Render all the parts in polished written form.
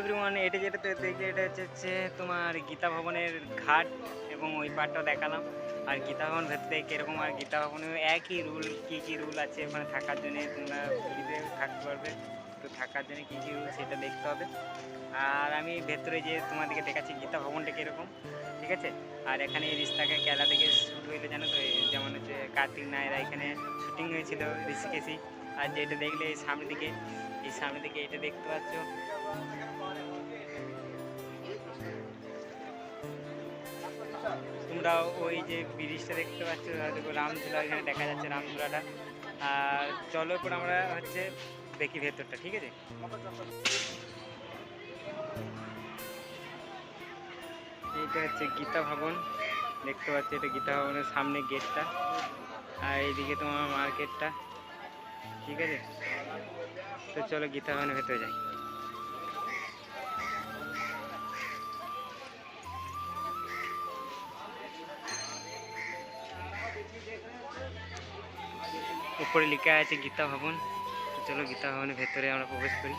Everyone, এটা যেটাতে দেখে এটা হচ্ছে তোমার গীতা ভবনের ঘাট এবং ওই পার্টটাও দেখালাম। আর গীতা ভবন ভেতরে কীরকম, আর গীতা ভবনে একই রুল, কী কী রুল আছে ওখানে থাকার জন্য, তোমরা ফ্রিতে থাকতে পারবে, তো থাকার জন্য কী কী রুল সেটা দেখতে হবে। আর আমি ভেতরে যে তোমাদেরকে দেখাচ্ছি গীতা ভবনটা কীরকম, ঠিক আছে। আর এখানে এই রিস্তাকে কেলা থেকে শ্যুট হইলে জানো তো, যেমন হচ্ছে কার্তিক নায়রা এখানে শ্যুটিং হয়েছিল ঋষিকেশি। আর যেটা দেখলে এই সামনের দিকে এটা দেখতে পাচ্ছ, তোমরা ওই যে ব্রিজটা দেখতে পাচ্ছ, দেখো রামঝুলা, এখানে দেখা যাচ্ছে রামঝুলাটা। আর চলো এরপর আমরা হচ্ছে দেখি ভেতরটা, ঠিক আছে। এইটা হচ্ছে গীতা ভবন, দেখতে পাচ্ছ, এটা গীতা ভবনের সামনে গেটটা, আর এইদিকে তোমার মার্কেটটা, ঠিক আছে। তো চলো গীতা ভবনের ভেতরে যাই। উপরে লেখা আছে গীতা ভবন। তো চলো গীতা ভবনের ভেতরে আমরা প্রবেশ করি।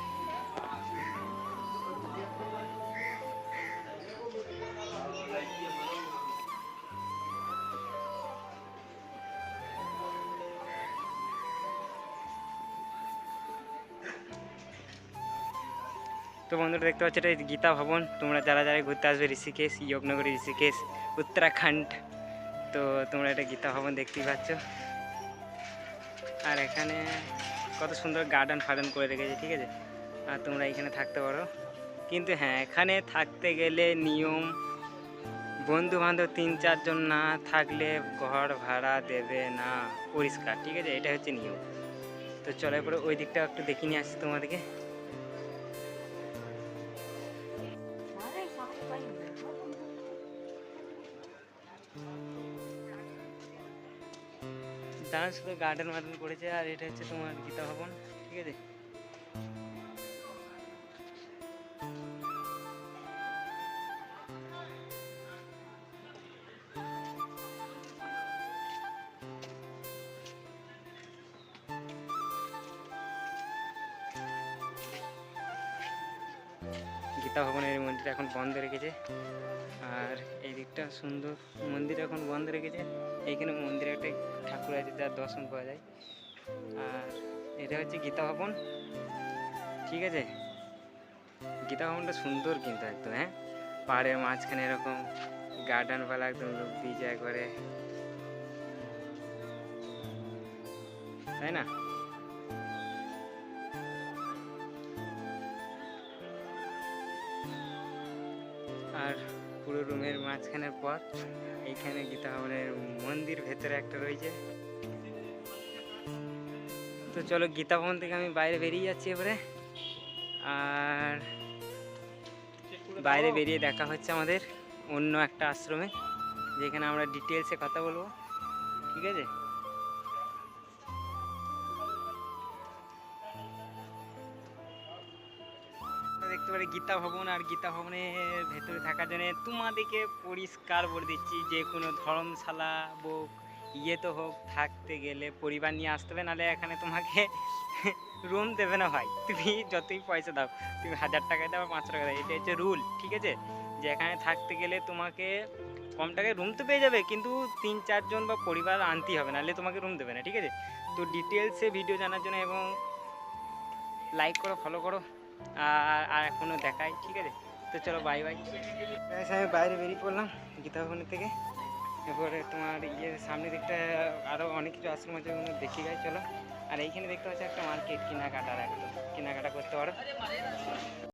তো বন্ধুরা দেখতে পাচ্ছ, এটা গীতা ভবন। তোমরা যারা যারা ঘুরতে আসবে ঋষিকেশ, যোগনগরী ঋষিকেশ, উত্তরাখণ্ড, তো তোমরা এটা গীতা ভবন দেখতেই পাচ্ছ। আর এখানে কত সুন্দর গার্ডেন ফার্ডেন করে রেখেছে, ঠিক আছে। আর তোমরা এখানে থাকতে পারো, কিন্তু হ্যাঁ, এখানে থাকতে গেলে নিয়ম, বন্ধু বান্ধব 3-4 জন না থাকলে ঘর ভাড়া দেবে না, পরিষ্কার, ঠিক আছে, এটা হচ্ছে নিয়ম। তো চলো এরপরে ওই দিকটা একটু দেখে নিয়ে আসছি তোমাদেরকে। দাঁড়ান, শুধু গার্ডেন ওয়ার্ডেন করেছে। আর এটা হচ্ছে তোমার গীতা ভবন, ঠিক আছে। গীতা ভবনের মন্দির এখন বন্ধ রেখেছে। আর এই দিকটা সুন্দর, মন্দির এখন বন্ধ রেখেছে। এইখানে মন্দিরে একটা ঠাকুর আছে যার দর্শন পাওয়া যায়। আর এটা হচ্ছে গীতা ভবন, ঠিক আছে। গীতা ভবনটা সুন্দর কিন্তু একদম, হ্যাঁ, পাহাড়ের মাঝখানে এরকম গার্ডেনওয়ালা একদম লোক দিয়ে যায় করে, তাই না। আর পুরো রুমের মাঝখানের পথ, এইখানে গীতা ভবনের মন্দির ভেতরে একটা রয়েছে। তো চলো গীতা ভবন থেকে আমি বাইরে বেরিয়ে যাচ্ছি এবারে। আর বাইরে বেরিয়ে দেখা হচ্ছে আমাদের অন্য একটা আশ্রমে, যেখানে আমরা ডিটেলসে কথা বলবো, ঠিক আছে। দেখতে পারি গীতা ভবন। আর গীতা ভবনের ভেতরে থাকার জন্য তোমাদেরকে পরিষ্কার বলে দিচ্ছি, যে কোনো ধর্মশালা হোক, ইয়েতে হোক, থাকতে গেলে পরিবার নিয়ে আসতে হবে, নাহলে এখানে তোমাকে রুম দেবে না ভাই। তুমি যতই পয়সা দাও, তুমি 1000 টাকায় দাও, 500 টাকা দাও, এটা হচ্ছে রুল, ঠিক আছে। যে এখানে থাকতে গেলে তোমাকে কম টাকায় রুম তো পেয়ে যাবে, কিন্তু 3-4 জন বা পরিবার আনতেই হবে, নাহলে তোমাকে রুম দেবে না, ঠিক আছে। তো ডিটেলসে ভিডিও জানার জন্য এবং লাইক করো, ফলো করো, আর এখনও দেখাই, ঠিক আছে। তো চলো বাই বাই। আমি বাইরে বেরিয়ে পড়লাম গীতা ভবনের থেকে। এরপরে তোমার সামনের দিকটা আরও অনেক কিছু আশ্রম আছে, ওগুলো দেখি গাই, চলো। আর এইখানে দেখতে পাচ্ছি একটা মার্কেট, কেনাকাটা করতে পারো।